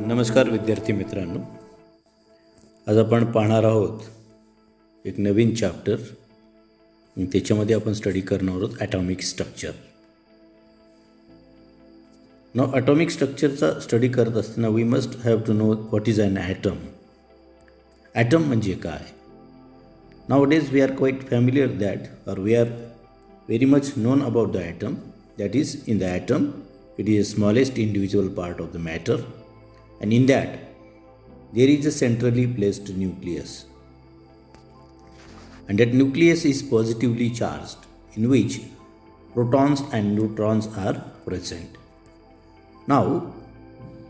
नमस्कार विद्यार्थी मित्रांनो, आज आपण पाहणार आहोत एक नवीन चॅप्टर. त्याच्यामध्ये आपण स्टडी करणार आहोत ॲटॉमिक स्ट्रक्चर. नाव ॲटॉमिक स्ट्रक्चरचा स्टडी करत असताना we must have to know what is an atom. Atom म्हणजे काय? Nowadays we are quite familiar that और we are very much known about the atom. That is, in the atom it is the smallest individual part of the matter, and in that there is a centrally placed nucleus, and that nucleus is positively charged, in which protons and neutrons are present. Now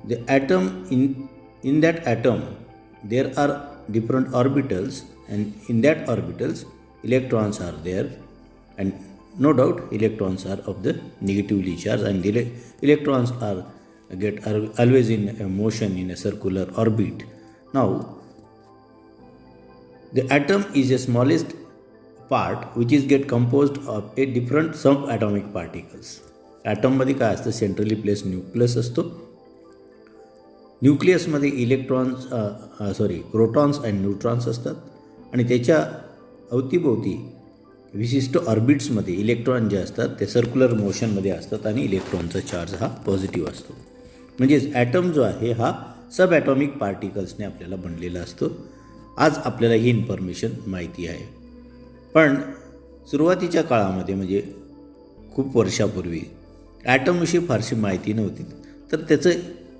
the atom, in that atom there are different orbitals, and in that orbitals electrons are there, and no doubt electrons are of the negatively charged, and the electrons are always in motion in a circular orbit. Now the atom is the smallest part which is get composed of a different subatomic particles. Atom मध्ये काय असतं? Centrally place nucleus असतो. न्यूक्लियसमध्ये electrons protons and neutrons असतात, आणि त्याच्या अवतीभोवती विशिष्ट ऑर्बिट्समध्ये electron जे असतात ते सर्क्युलर मोशनमध्ये असतात, आणि इलेक्ट्रॉनचा चार्ज हा पॉझिटिव्ह असतो. म्हणजेच ॲटम जो आहे हा सब ॲटॉमिक पार्टिकल्सने आपल्याला बनलेला असतो. आज आपल्याला ही इन्फॉर्मेशन माहिती आहे, पण सुरुवातीच्या काळामध्ये म्हणजे खूप वर्षापूर्वी ॲटमविषयी फारशी माहिती नव्हती. तर त्याचं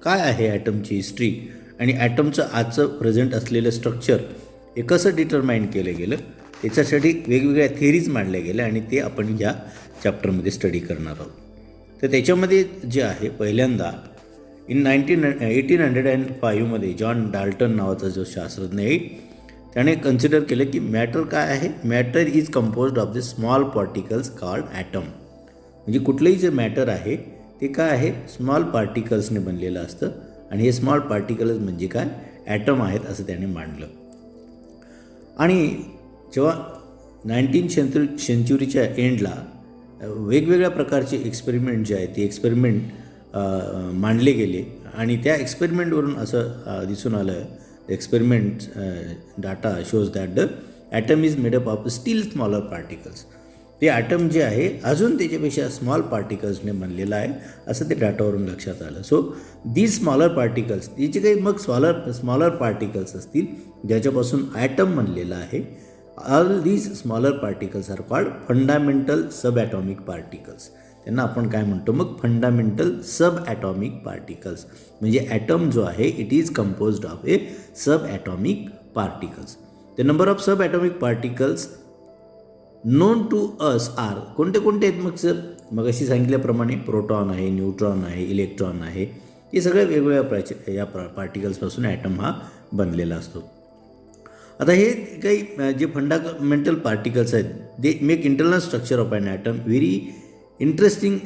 काय आहे ॲटमची हिस्ट्री, आणि ॲटमचं आजचं प्रेझेंट असलेलं स्ट्रक्चर हे कसं डिटरमाइन केलं गेलं, याच्यासाठी वेगवेगळ्या थिअरीज मांडल्या गेल्या, आणि ते आपण या चॅप्टरमध्ये स्टडी करणार आहोत. तर त्याच्यामध्ये जे आहे, पहिल्यांदा इन 1805 जॉन डाल्टन नावाचा जो शास्त्रज्ञ आहे त्याने कन्सिडर केलं की मॅटर काय आहे. Matter is composed of the small particles called atom. म्हणजे कुठलंही जे मॅटर आहे ते काय आहे, स्मॉल पार्टिकल्सने बनलेलं असतं, आणि हे स्मॉल पार्टिकल्स म्हणजे काय, ॲटम आहेत असं त्याने मांडलं. आणि जेव्हा 19th सेंचुरीच्या एंडला वेगवेगळ्या प्रकारचे एक्सपेरिमेंट जे आहेत ते एक्सपेरिमेंट मांडले गेले, आणि त्या एक्सपेरिमेंटवरून असं दिसून आलं, experiment data shows that the atom is made up of still smaller particles. ते ॲटम जे आहे अजून त्याच्यापेक्षा स्मॉल पार्टिकल्सने बनलेलं आहे असं ते डाटावरून लक्षात आलं. सो दीज स्मॉलर पार्टिकल्स, तिचे काही मग स्मॉलर पार्टिकल्स असतील ज्याच्यापासून ॲटम बनलेलं आहे. All these smaller particles are called fundamental subatomic particles. त्यांना आपण काय म्हणतो मग, फंडामेंटल सबॲटॉमिक पार्टिकल्स. म्हणजे ॲटम जो आहे it is composed of a subatomic particles. The number of subatomic particles known to us are, कोणते कोणते आहेत मग सर? मग अशी सांगितल्याप्रमाणे प्रोटॉन आहे, न्यूट्रॉन आहे, इलेक्ट्रॉन आहे. हे सगळ्या वेगवेगळ्या या पार्टिकल्सपासून ॲटम हा बनलेला असतो. आता हे काही जे फंडामेंटल पार्टिकल्स आहेत they make internal structure of an atom. Very interesting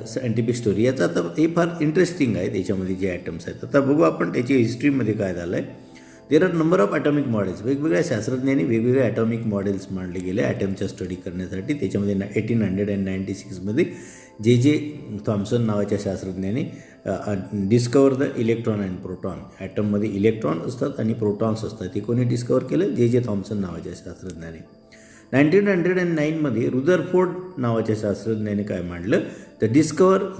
scientific story. याचा आता हे फार इंटरेस्टिंग आहे त्याच्यामध्ये जे ॲटम्स आहेत. आता बघू आपण त्याची हिस्ट्रीमध्ये काय झालं आहे. There are number of atomic models. वेगवेगळ्या शास्त्रज्ञांनी वेगवेगळ्या ॲटॉमिक मॉडेल्स मांडले गेले ॲटमच्या स्टडी करण्यासाठी. त्याच्यामध्ये 1896 जे थॉम्सन नावाच्या शास्त्रज्ञाने discover the electron and proton. ॲटममध्ये इलेक्ट्रॉन असतात आणि प्रोटॉन्स असतात. ते कोणी डिस्कवर केलं? जे थॉम्सन नावाच्या शास्त्रज्ञाने. 1909 रुदरफोर्ड नावाच्या शास्त्रज्ञाने काय मांडलं, तर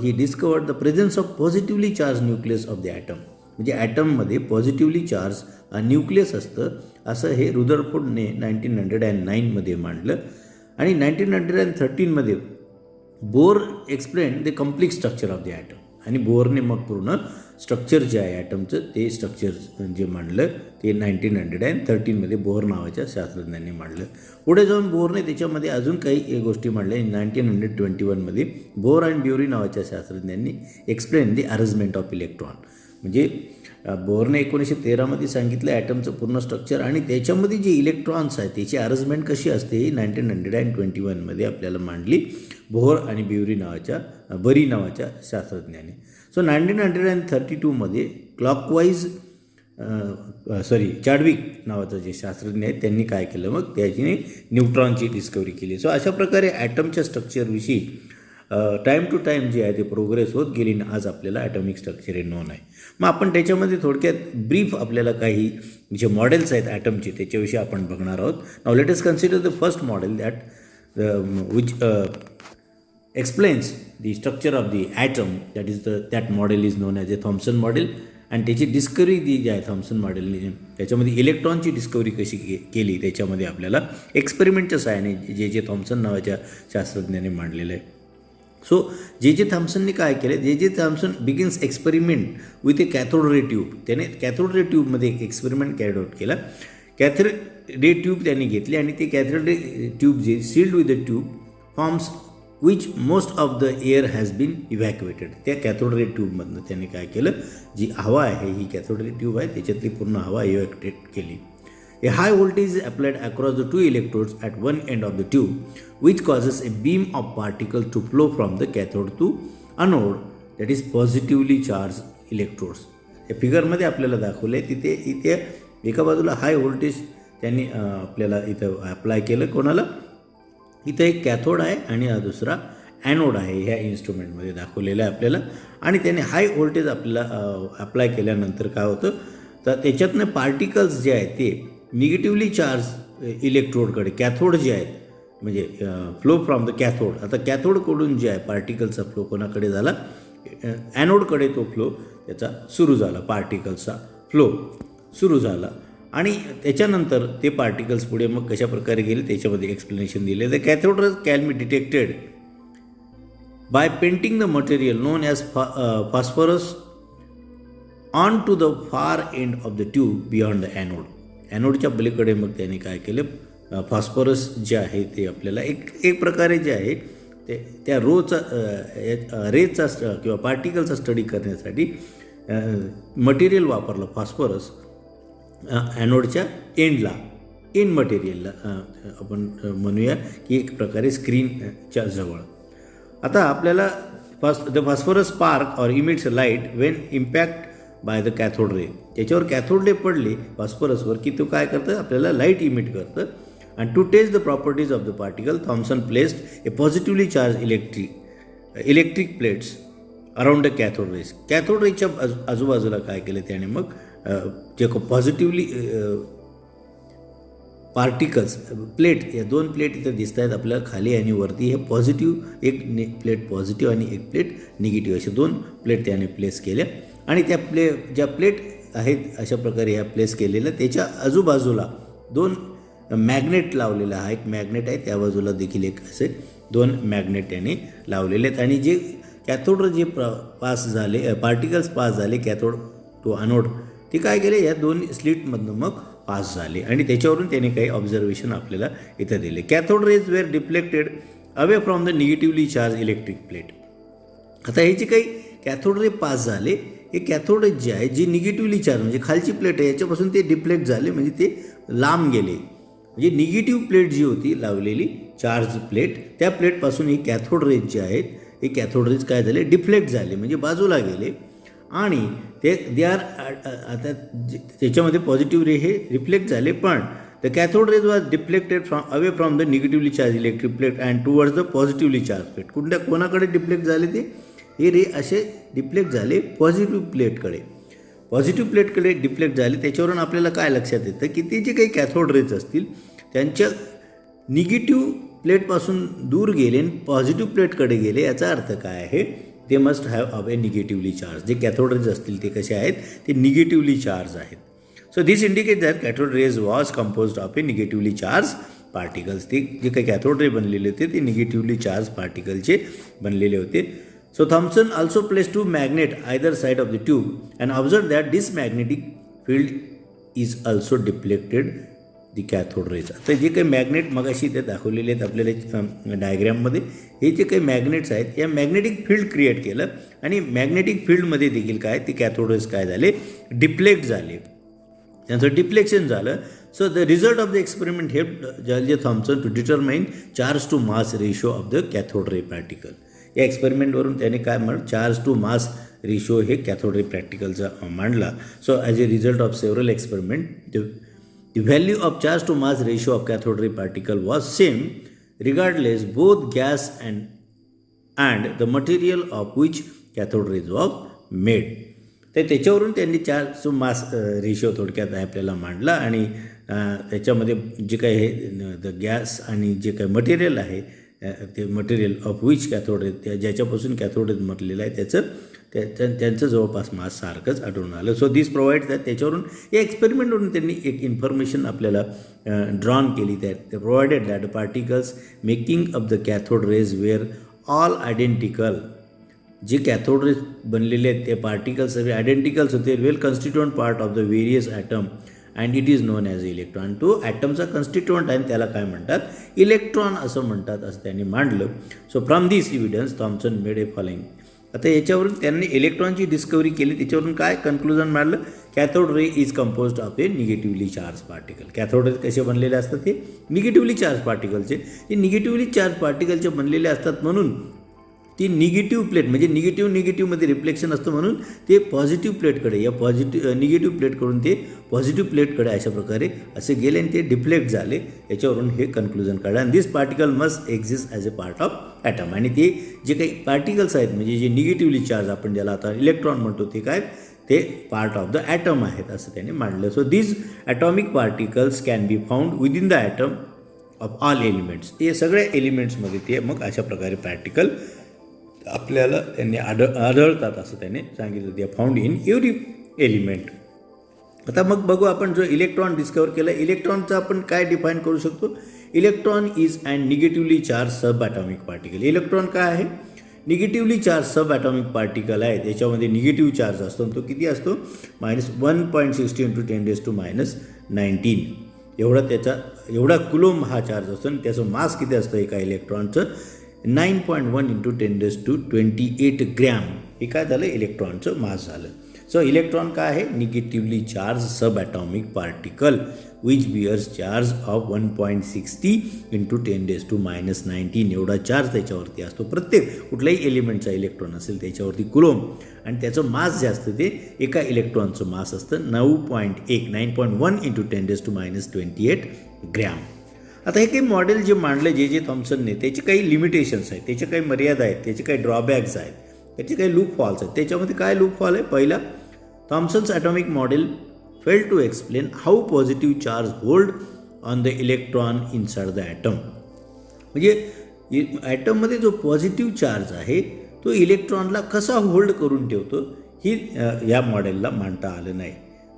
he discovered the presence of positively charge nucleus of the atom. म्हणजे ॲटममध्ये पॉझिटिव्हली चार्ज न्यूक्लियस असतं असं हे रुदरफोर्डने 1909 मांडलं. आणि 1913 Bohr explain the complete structure of the atom. आणि बोरने मग पूर्ण स्ट्रक्चर जे आहे ॲटमचं ते स्ट्रक्चर जे मांडलं ते 1913 बोर नावाच्या शास्त्रज्ञांनी मांडलं. पुढे जाऊन बोरने त्याच्यामध्ये अजून काही गोष्टी मांडल्या. 1921 बोर अँड ब्युरी नावाच्या शास्त्रज्ञांनी explain the arrangement of electron. म्हणजे बोरने 1913 सांगितलं ॲटमचं पूर्ण स्ट्रक्चर, आणि त्याच्यामध्ये जे इलेक्ट्रॉन्स आहेत त्याची अरेंजमेंट कशी असते ही 1921 आपल्याला मांडली बोर आणि बरी नावाच्या शास्त्रज्ञाने. सो 1932 क्लॉकवाईज चार्डविक नावाचं जे शास्त्रज्ञ आहेत त्यांनी काय केलं, मग त्याची न्यूट्रॉनची डिस्कवरी केली. सो अशा प्रकारे ॲटमच्या स्ट्रक्चरविषयी टाईम टू टाईम जे आहे ते प्रोग्रेस होत गेली आणि आज आपल्याला ॲटॉमिक स्ट्रक्चर हे नोन आहे. मग आपण त्याच्यामध्ये थोडक्यात ब्रीफ आपल्याला काही जे मॉडेल्स आहेत ॲटमचे त्याच्याविषयी आपण बघणार आहोत. Now let us consider the first model that which explains the structure of the atom. That model is known as a Thomson model. आणि त्याची डिस्कवरी जी आहे थॉम्सन मॉडेलने त्याच्यामध्ये इलेक्ट्रॉनची डिस्कवरी कशी केली त्याच्यामध्ये आपल्याला एक्सपेरिमेंटच्या सहाय्याने जे थॉम्सन नावाच्या शास्त्रज्ञाने मांडलेलं आहे. सो जे थॉम्सनने काय केलं, J Thomson begins experiment with a cathode ray tube. त्याने कॅथोड रे ट्यूबमध्ये एक एक्सपेरिमेंट कॅरी आउट केला. कॅथोड रे ट्यूब त्यांनी घेतली आणि ते कॅथोड रे ट्यूब जे sealed with the tube forms which most of the air has been evacuated. त्या कॅथोड रे ट्यूबमधनं त्यांनी काय केलं, जी हवा आहे ही कॅथोड रे ट्यूब आहे त्याच्यातली पूर्ण हवा इव्हॅक्युएट केली. A high voltage is applied across the 2 electrodes at one end of the tube which causes a beam of particle to flow from the cathode to anode that is positively charge electrodes. या फिगरमध्ये आपल्याला दाखवलं आहे इथे एका बाजूला high voltage त्यांनी आपल्याला इथं अप्लाय केलं. कोणाला? इथं एक कॅथोड आहे आणि हा दुसरा ॲनोड आहे ह्या इन्स्ट्रुमेंटमध्ये दाखवलेलं आहे आपल्याला. आणि त्याने हाय व्होल्टेज आपल्याला अप्लाय केल्यानंतर काय होतं तर त्याच्यातनं पार्टिकल्स जे आहेत ते निगेटिव्हली चार्ज इलेक्ट्रोडकडे कॅथोड जे आहेत म्हणजे फ्लो फ्रॉम द कॅथोड. आता कॅथोडकडून जे आहे पार्टिकलचा फ्लो कोणाकडे झाला, ॲनोडकडे तो फ्लो त्याचा सुरू झाला, पार्टिकल्सचा फ्लो सुरू झाला. आणि त्याच्यानंतर ते पार्टिकल्स पुढे मग कशा प्रकारे गेले त्याच्यामध्ये एक्सप्लेनेशन दिले. The cathode can be detected by painting the material known as phosphorus on to the far end of the tube beyond the anode. ॲनोडच्या पलीकडे मग त्यांनी काय केलं, फॉस्फरस जे आहे ते आपल्याला एक प्रकारे जे आहे ते त्या रेचा किंवा पार्टिकलचा स्टडी करण्यासाठी मटेरियल वापरलं फॉस्फरस ॲनोडच्या एंड मटेरियलला आपण म्हणूया की एक प्रकारे स्क्रीनच्या जवळ. आता आपल्याला the phosphorus spark or emits light Wien impact by the cathode रे. त्याच्यावर कॅथोड रे पडले फॉस्फरसवर की तो काय करतं, आपल्याला लाईट इमिट करतं. आणि to test the properties of the particle Thomson placed a positively charge electric plates around the cathode rays. Cathode रेच्या आजूबाजूला काय केलं त्याने मग जे पॉझिटिव्हली पार्टिकल्स प्लेट, या 2 प्लेट इथं दिसत आहेत आपल्याला खाली आणि वरती. हे पॉझिटिव्ह एक प्लेट पॉझिटिव्ह आणि एक प्लेट निगेटिव्ह असे 2 प्लेट त्याने प्लेस केल्या. आणि त्या ज्या प्लेट आहेत अशा प्रकारे ह्या प्लेस केलेल्या त्याच्या आजूबाजूला 2 मॅग्नेट लावलेला आहे. एक मॅग्नेट आहे त्या बाजूला देखील एक असे 2 मॅग्नेट त्याने लावलेले आहेत. आणि जे कॅथोड जे पास झाले पार्टिकल्स पास झाले कॅथोड टू अनोड ते काय केले या 2 स्लिटमधनं मग पास झाले. आणि त्याच्यावरून त्याने काही ऑब्झर्वेशन आपल्याला इथं दिले. Cathode rays were deflected away from the negatively charge electric plate. आता हे जे काही कॅथोड रे पास झाले हे कॅथोड जे आहे जी निगेटिव्हली चार्ज म्हणजे खालची प्लेट आहे याच्यापासून ते डिफ्लेक्ट झाले म्हणजे ते लांब गेले. म्हणजे निगेटिव्ह प्लेट जी होती लावलेली चार्ज प्लेट त्या प्लेटपासून ही कॅथोड रेज जे आहेत हे कॅथोड रेज काय झाले डिफ्लेक्ट झाले म्हणजे बाजूला गेले. आणि दे आर आता त्याच्यामध्ये पॉझिटिव्ह रे हे रिफ्लेक्ट झाले पण the cathode rays was deflected away from the negatively charge electric plate and towards the positively charge plate. कोणाकडे डिफ्लेक्ट झाले ते हे रे असे डिफ्लेक्ट झाले पॉझिटिव्ह प्लेटकडे डिफ्लेक्ट झाले. त्याच्यावरून आपल्याला काय लक्षात येतं की ते जे काही कॅथोड रेज असतील त्यांच्या निगेटिव्ह प्लेटपासून दूर गेले आणि पॉझिटिव्ह प्लेटकडे गेले. याचा अर्थ काय आहे, ते must have a negatively charge. जे कॅथोड रेज असतील ते कसे आहेत, ते निगेटिव्हली चार्ज आहेत. So this indicate that cathode rays was composed of a negatively charge particles. ते जे काही कॅथोड रे बनलेले होते ते निगेटिव्हली चार्ज पार्टिकलचे बनलेले होते. So Thomson also placed 2 magnets either side of the tube and observed that this magnetic field is also deflected the cathode rays. आता जे काही मॅग्नेट मगाशी ते दाखवलेले आहेत आपल्याला डायग्रॅममध्ये हे जे काही मॅग्नेट्स आहेत या मॅग्नेटिक फील्ड क्रिएट केलं आणि मॅग्नेटिक फील्डमध्ये देखील काय ते कॅथोड रेज काय झाले डिफ्लेक्ट झाले, त्यांचं डिफ्लेक्शन झालं. So the result of the experiment help George Thomson to determine charge to mass ratio of the cathode ray particle. या एक्सपेरिमेंटवरून त्याने काय म्हणलं चार्ज टू मास रेशो हे कॅथोड रे प्रॅक्टिकलचा मांडला. So as a result of several experiment the value of charge to mass ratio of cathode ray particle was same regardless both gas and and the material of which cathode rays was made. तर त्याच्यावरून त्यांनी 4 मास ratio थोडक्यात आपल्याला मांडला आणि त्याच्यामध्ये जे काही हे द गॅस आणि जे काही मटेरियल आहे ते material of which cathode rays, ज्याच्यापासून कॅथोड रेज म्हटलेलं आहे त्यांचं जवळपास मास सारखंच आढळून आलं. सो दिस प्रोव्हाइड दॅट, त्याच्यावरून या एक्सपेरिमेंटवरून त्यांनी एक इन्फॉर्मेशन आपल्याला ड्रॉन केली. That provided that particles making of the cathode rays were all identical. जे कॅथोड रेज बनलेले आहेत ते पार्टिकल्स सगळे आयडेंटिकल्स होते. Well constituent part of the various atom and it is known as electron. तो ॲटमचा कन्स्टिट्युएंट आहे, त्याला काय म्हणतात, इलेक्ट्रॉन असं म्हणतात, असं त्यांनी मांडलं. So from this evidence Thomson made a following. आता याच्यावरून त्यांनी इलेक्ट्रॉनची डिस्कवरी केली. त्याच्यावरून काय कन्क्लुजन मांडलं, cathode ray is composed of a negatively charge particle. Cathode ray कसे बनलेले असतात, ते निगेटिव्हली चार्ज पार्टिकलचे. ते निगेटिव्हली चार्ज पार्टिकलचे बनलेले असतात, म्हणून ती निगेटिव्ह प्लेट म्हणजे निगेटिव्हमध्ये रिफ्लेक्शन असतं, म्हणून ते पॉझिटिव्ह प्लेटकडे, या निगेटिव्ह प्लेटकडून ते पॉझिटिव्ह प्लेटकडे अशा प्रकारे असे गेले आणि ते डिफ्लेक्ट झाले. याच्यावरून हे कन्क्लुजन काढलं. आणि this particle must exist as a part of atom. आणि ते जे काही पार्टिकल्स आहेत म्हणजे जे निगेटिव्हली चार्ज आपण ज्याला आता इलेक्ट्रॉन म्हणतो ते काय, ते पार्ट ऑफ द ॲटम आहेत असं त्यांनी मांडलं. So this atomic particles can be found within the atom of all elements. हे सगळ्या एलिमेंट्समध्ये ते मग अशा प्रकारे पार्टिकल आपल्याला त्यांनी आढळतात असं त्यांनी सांगितलं. ते फाउंड इन एव्हरी एलिमेंट. आता मग बघू आपण जो इलेक्ट्रॉन डिस्कवर केला, इलेक्ट्रॉनचा आपण काय डिफाईन करू शकतो. Electron is and negatively charge sub atomic particle. Electron काय आहे, निगेटिव्हली चार्ज सब ॲटॉमिक पार्टिकल आहे. त्याच्यामध्ये निगेटिव्ह चार्ज असतो, तो किती असतो, -1.60 × 10 - 19 एवढा कुलोम हा चार्ज असतो. आणि त्याचं मास किती असतं एका इलेक्ट्रॉनचं, 9.1 × 1028 ग्रॅम. हे काय झालं, इलेक्ट्रॉनचं मास झालं. सो इलेक्ट्रॉन काय आहे, negatively charge sub atomic particle which bears charge of 1.60 × 10 - 19 एवढा चार्ज त्याच्यावरती असतो. प्रत्येक कुठल्याही एलिमेंटचा इलेक्ट्रॉन असेल त्याच्यावरती कुलोम, आणि त्याचं मास जे असतं ते एका इलेक्ट्रॉनचं मास असतं 9.1 × 10 - 28 ग्रॅम. आता हे काही मॉडेल जे मांडलं जे थॉम्सनने, त्याचे काही लिमिटेशन्स आहेत, त्याचे काही मर्यादा आहेत, त्याचे काही ड्रॉबॅक्स आहेत, त्याचे काही लूप फॉल्स आहेत. त्याच्यामध्ये काय लूप फॉल आहे, पहिला, Thomson's atomic model fail to explain how positive charge hold on the electron inside the atom. म्हणजे ॲटममध्ये जो पॉझिटिव्ह चार्ज आहे तो इलेक्ट्रॉनला कसा होल्ड करून ठेवतो ही या मॉडेलला मांडता आलं नाही.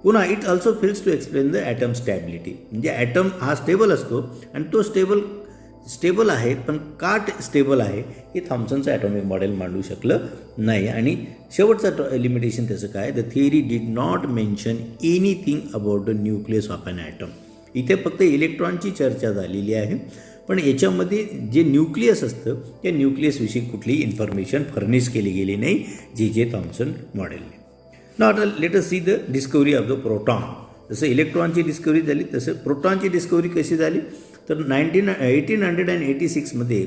पुन्हा it also fails to explain the atom stability. म्हणजे ॲटम हा स्टेबल असतो आणि तो स्टेबल आहे, पण का स्टेबल आहे हे थॉम्सनचं ॲटॉमिक मॉडेल मांडू शकलं नाही. आणि शेवटचं लिमिटेशन त्याचं काय, the theory did not mention anything about the nucleus of an atom. इथे फक्त इलेक्ट्रॉनची चर्चा झालेली आहे, पण याच्यामध्ये जे न्यूक्लियस असतं त्या न्यूक्लियसविषयी कुठलीही इन्फॉर्मेशन फर्निश केली गेली नाही जे थॉम्सन मॉडेलने. नाउ आता let us see the discovery of the proton. जसं इलेक्ट्रॉनची डिस्कवरी झाली तसं प्रोटॉनची डिस्कवरी कशी झाली, तर 1886 मध्ये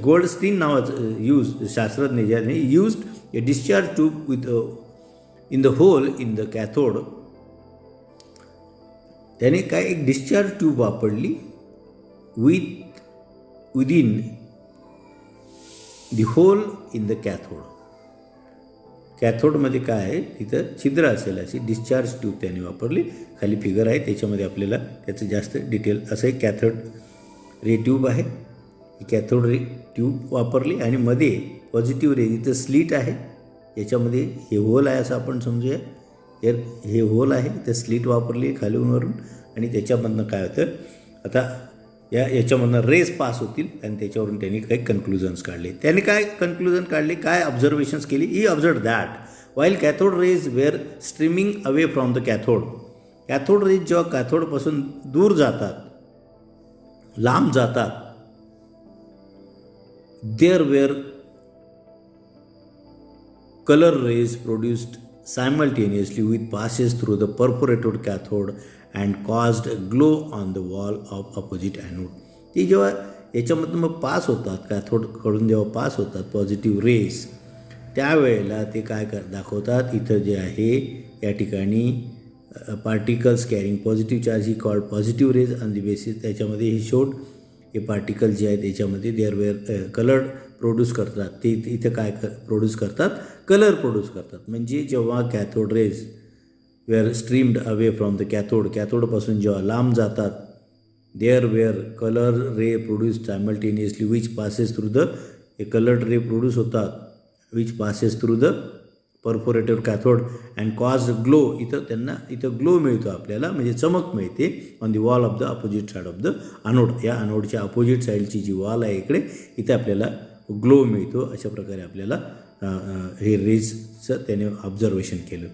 गोल्डस्टीन नावाचं शास्त्रज्ञ ज्याने used a discharge tube within the hole in the cathode. त्याने काय एक डिस्चार्ज ट्यूब वापरली within the hole in the cathode. कॅथोडमध्ये काय आहे, तिथं छिद्र असेल अशी डिस्चार्ज ट्यूब त्याने वापरली. खाली फिगर आहे त्याच्यामध्ये आपल्याला त्याचं जास्त डिटेल. असं एक कॅथोड रे ट्यूब आहे, कॅथोड रे ट्यूब वापरली आणि मध्ये पॉझिटिव्ह रे इथं स्लीट आहे, याच्यामध्ये हे होल आहे असं आपण समजूया. हे होल आहे, तर स्लीट वापरली खालून वरून, आणि त्याच्यामधनं काय होतं, आता याच्यामधनं रेज पास होतील आणि त्याच्यावरून त्यांनी काही कन्क्लुजन्स काढले. त्याने काय कन्क्लुजन काढले, काय ऑब्झर्वेशन्स केली. He observe that while cathode rays were streaming away from the cathode rays जेव्हा कॅथोडपासून दूर जातात, लांब जातात, there were color rays produced simultaneously with passes through the perforated cathode and caused a glow on the wall of opposite anode. ती जेव्हा याच्यामधून मग पास होतात, कॅथोडकडून जेव्हा पास होतात पॉझिटिव्ह रेज, त्यावेळेला ते काय दाखवतात, इथं जे आहे या ठिकाणी particles carrying positive charge he called positive rays on the basis. त्याच्यामध्ये हे शोड हे पार्टिकल जे आहेत त्याच्यामध्ये देअर वेअर कलर प्रोड्यूस करतात. ते इथं काय प्रोड्यूस करतात, कलर प्रोड्यूस करतात. म्हणजे जेव्हा cathode rays were streamed away from the कॅथोडपासून जेव्हा लांब जातात, there were colour ray produce simultaneously which passes through the, हे कलर्ड रे प्रोड्यूस होतात which passes through the perforated cathode and cause glow. इथं ग्लो मिळतो आपल्याला, म्हणजे चमक मिळते on the wall of the opposite side of the anode. या अनोडच्या अपोजिट साईडची जी वॉल आहे इकडे, इथे आपल्याला ग्लो मिळतो. अशा प्रकारे आपल्याला हे रेजचं त्याने ऑब्झर्वेशन केलं.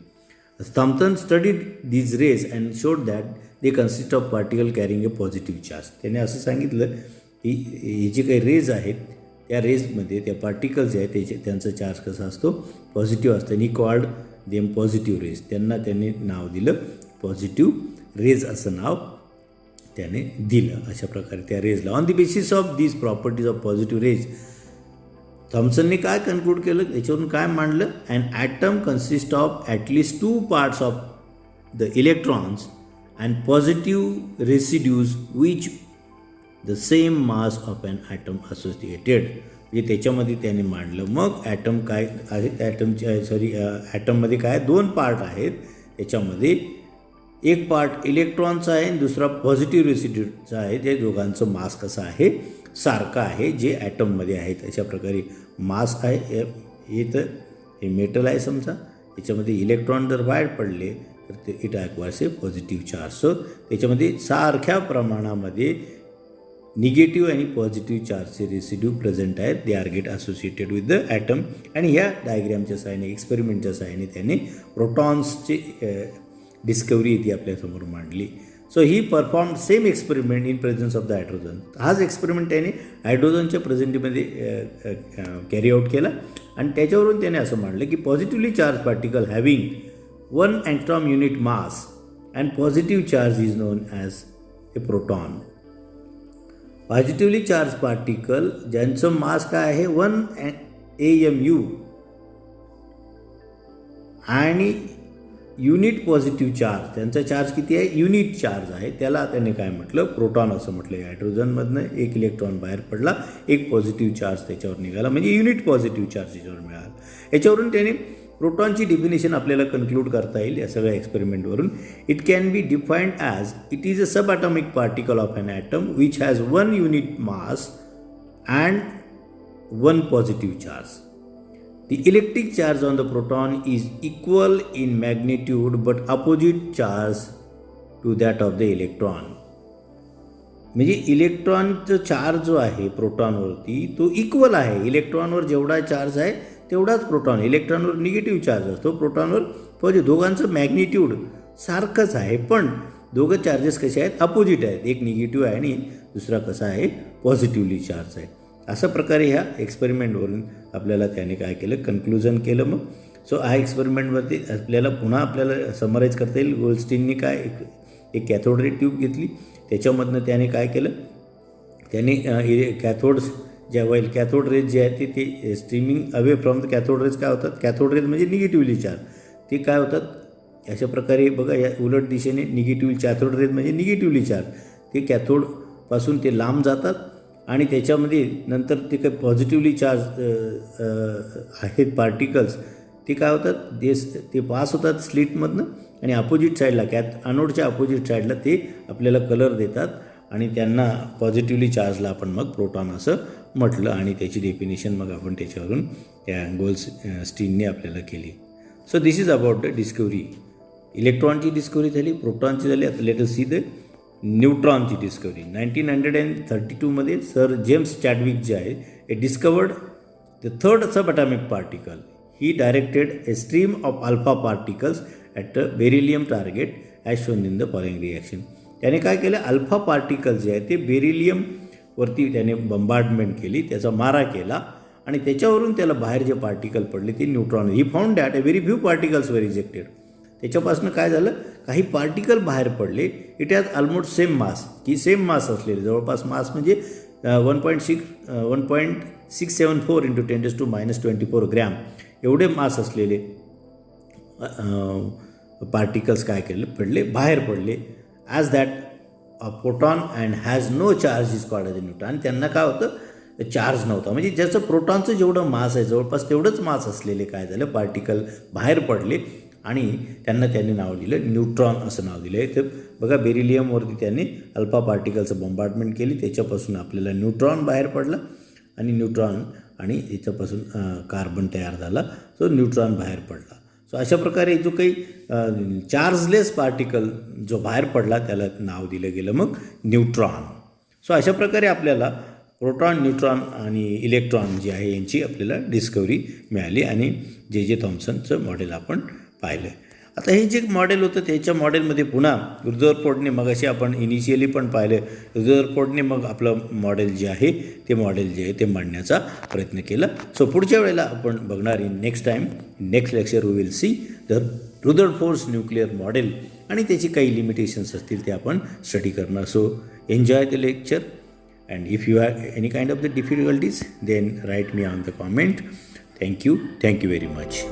Thomson studied these rays and showed that they consist of particle carrying a positive charge. त्याने असं सांगितलं की ही जी काही रेज आहेत त्या रेजमध्ये त्या पार्टिकल्स जे आहेत त्यांचा चार्ज कसा असतो, पॉझिटिव्ह असतं. He called them positive rays. त्यांनी नाव दिलं पॉझिटिव्ह रेज, असं नाव त्याने दिलं. अशा प्रकारे त्या रेजला on the basis of these properties of positive rays Thomson काय कन्क्लूड केलं, त्याच्यावरून काय मांडलं, and atom consist of at least 2 parts of the electrons and positive residues which the same mass of an atom associated. म्हणजे त्याच्यामध्ये त्याने मांडलं. मग ॲटम काय आहे, ॲटममध्ये काय 2 पार्ट आहेत. त्याच्यामध्ये एक पार्ट इलेक्ट्रॉनचा आहे आणि दुसरा पॉझिटिव्ह रेसिड्यूचा आहे. ते दोघांचं मास कसं आहे, सारखं आहे, जे ॲटममध्ये आहेत. अशा प्रकारे मास आहे. हे तर हे मेटल आहे समजा, याच्यामध्ये इलेक्ट्रॉन जर बाहेर पडले तर ते it acquires a positive charge. So त्याच्यामध्ये सारख्या प्रमाणामध्ये निगेटिव्ह आणि पॉझिटिव्ह चार्जचे रेसिड्यू प्रेझेंट आहेत. They are get associated with the atom. आणि ह्या डायग्रॅमच्या सहाय्याने, एक्सपेरिमेंटच्या सहाय्याने त्याने प्रोटॉन्सची डिस्कवरी ती आपल्यासमोर मांडली. So he perform same experiment in presence of the hydrogen. हाच एक्सपेरिमेंट त्याने हायड्रोजनच्या प्रेझेंटीमध्ये कॅरी आउट केला आणि त्याच्यावरून त्याने असं मांडलं की पॉझिटिव्हली चार्ज पार्टिकल हॅव्हिंग 1 अँट्रॉम unit mass and positive charge is known as a proton. Positively charge particle ज्यांचं मास काय आहे 1 AMU आणि युनिट पॉझिटिव्ह चार्ज, त्यांचा चार्ज किती आहे, युनिट चार्ज आहे, त्याला त्याने काय म्हटलं, प्रोटॉन असं म्हटलं. हायड्रोजनमधनं एक इलेक्ट्रॉन बाहेर पडला, एक पॉझिटिव्ह चार्ज त्याच्यावर निघाला, म्हणजे युनिट पॉझिटिव्ह चार्ज त्याच्यावर मिळाला. याच्यावरून त्याने प्रोटॉनची डेफिनेशन आपल्याला कन्क्लूड करता येईल या सगळ्या एक्सपेरिमेंटवरून. It can be defined as it is a subatomic particle of an atom which has 1 unit mass and 1 positive charge. The electric charge on the proton is equal in magnitude but opposite charge to that of the electron. म्हणजे इलेक्ट्रॉनचं charge जो आहे प्रोटॉनवरती तो equal आहे. इलेक्ट्रॉनवर जेवढा charge आहे तेवढाच proton. इलेक्ट्रॉनवर negative charge असतो, प्रोटॉनवर पॉझिटिव्ह. दोघांचं मॅग्निट्यूड सारखंच आहे, पण दोघं चार्जेस कसे आहेत, अपोजिट आहेत. एक निगेटिव्ह आहे आणि दुसरा कसा आहे, पॉझिटिव्हली चार्ज आहे. अशा प्रकारे ह्या एक्सपेरिमेंटवरून आपल्याला त्याने काय केलं, कन्क्लुजन केलं. मग सो हा एक्सपेरिमेंटवरती आपल्याला समराईज करता येईल. गोल्डस्टीनने काय एक कॅथोड रे ट्यूब घेतली, त्याच्यामधनं त्याने काय केलं, त्याने कॅथोड्स ज्यावेळेला कॅथोड रेज जे आहे ते streaming away from the cathode rays काय होतात, कॅथोड रेज म्हणजे निगेटिव्हली चार्ज, ते काय होतात अशा प्रकारे बघा, या उलट दिशेने निगेटिव्ह कॅथोड रेज म्हणजे निगेटिव्हली चार्ज, ते कॅथोडपासून ते लांब जातात आणि त्याच्यामध्ये नंतर ते काही पॉझिटिव्हली चार्ज आहेत पार्टिकल्स, ते काय होतात, ते पास होतात स्लिटमधनं आणि अपोजिट साईडला अनोडच्या अपोजिट साईडला ते आपल्याला कलर देतात आणि त्यांना पॉझिटिव्हली चार्जला आपण मग प्रोटॉन असं म्हटलं. आणि त्याची डेफिनेशन मग आपण त्याच्यावरून त्या गोल्डस्टीनने आपल्याला केली. So this is about the discovery. इलेक्ट्रॉनची डिस्कवरी झाली, प्रोटॉनची झाली. आता लेट अस सी द न्यूट्रॉनची डिस्कवरी. 1932 सर जेम्स चॅडविक जे आहे, he discovered the third subatomic particle. He directed a stream of alpha particles at a beryllium target as shown in the following reaction. त्याने काय केलं, alpha particle जे आहे ते बेरिलियमवरती त्याने बंबार्डमेंट केली, त्याचा मारा केला आणि त्याच्यावरून त्याला बाहेर जे पार्टिकल पडले ते neutron. He found that a very few particles वर रिजेक्टेड. त्याच्यापासून काय झालं, काही पार्टिकल बाहेर पडले. It has almost same mass, की सेम मास असलेले, जवळपास मास म्हणजे 1.674 × 10⁻24 ग्रॅम एवढे मास असलेले पार्टिकल्स काय केले, बाहेर पडले. As that proton and has no charge is called as a neutron. आणि त्यांना काय होतं, चार्ज नव्हता. म्हणजे ज्याचं प्रोटॉनचं जेवढं मास आहे जवळपास तेवढंच मास असलेले काय झालं पार्टिकल बाहेर पडले आणि त्यांनी नाव दिलं न्यूट्रॉन असं नाव दिलं आहे. तर बघा बेरिलियमवरती त्यांनी अल्फा पार्टिकलचं बॉम्बार्डमेंट केली, त्याच्यापासून आपल्याला न्यूट्रॉन बाहेर पडला आणि न्यूट्रॉन आणि याच्यापासून कार्बन तयार झाला, सो न्यूट्रॉन बाहेर पडला. सो अशा प्रकारे जो काही चार्जलेस पार्टिकल जो बाहेर पडला त्याला नाव दिलं गेलं मग न्यूट्रॉन. सो अशा प्रकारे आपल्याला प्रोटॉन, न्यूट्रॉन आणि इलेक्ट्रॉन जे आहे यांची आपल्याला डिस्कवरी मिळाली आणि जे थॉम्सनचं मॉडेल आपण पाहिलं. आता हे जे मॉडेल होतं त्याच्या मॉडेलमध्ये पुन्हा रुदरफोर्डने मग असे आपण इनिशियली पण पाहिलं, रुदरफोर्डने मग आपलं मॉडेल जे आहे ते मॉडेल जे आहे ते मांडण्याचा प्रयत्न केला. सो पुढच्या वेळेला आपण बघणार in next time next lecture we will see the Rutherford's nuclear model आणि त्याची काही लिमिटेशन्स असतील ते आपण स्टडी करणार. So enjoy the lecture and if you have any kind of the difficulties then write me on the comment. Thank you very much.